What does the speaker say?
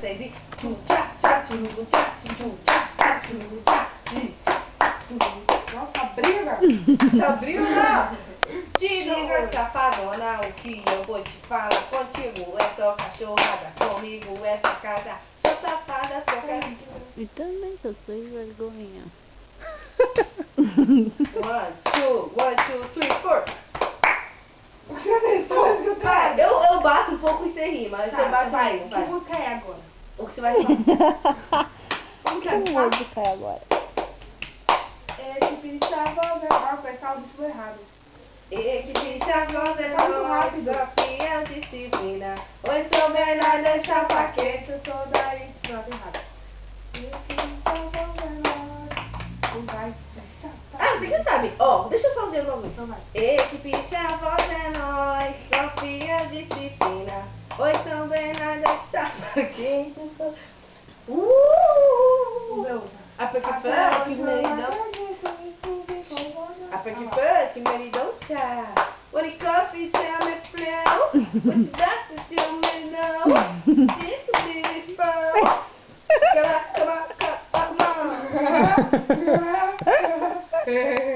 Sei tchá, tchá, tchu, tchá, tchu, tchá, tchá, tchu, tchá. Nossa, briga! Abriu não? Te liga, safadona, o que eu vou te falar contigo é só cachorrada, comigo essa casa. Sou safada, sou cachorrada. E também sou sem vergonha. 1, 2, 3, 4. Vai, eu bato um pouco e você rima. Você bate vai. aí, Que música é agora? O que você vai falar? Como que Que é? música é agora? Esse bicho é voz, vai começar o bicho errado. Equipe chavosa é Muito nós, rápido. fiel disciplina. Oi, São Bernardo é chapa quente, eu sou daí. Não, tá errado. Esse chavosa é nós. Não vai. Ah, você que sabe. Ó, deixa eu só ver o nome. Então vai. Equipe chavosa é nós, só fiel disciplina. Oi, São Bernardo é chapa quente, eu sou... Aperque meridão. Aperque meridão, tchau. What coffee, tell me flow. What you got to do me now? This will be fun. Come on, come on, come on.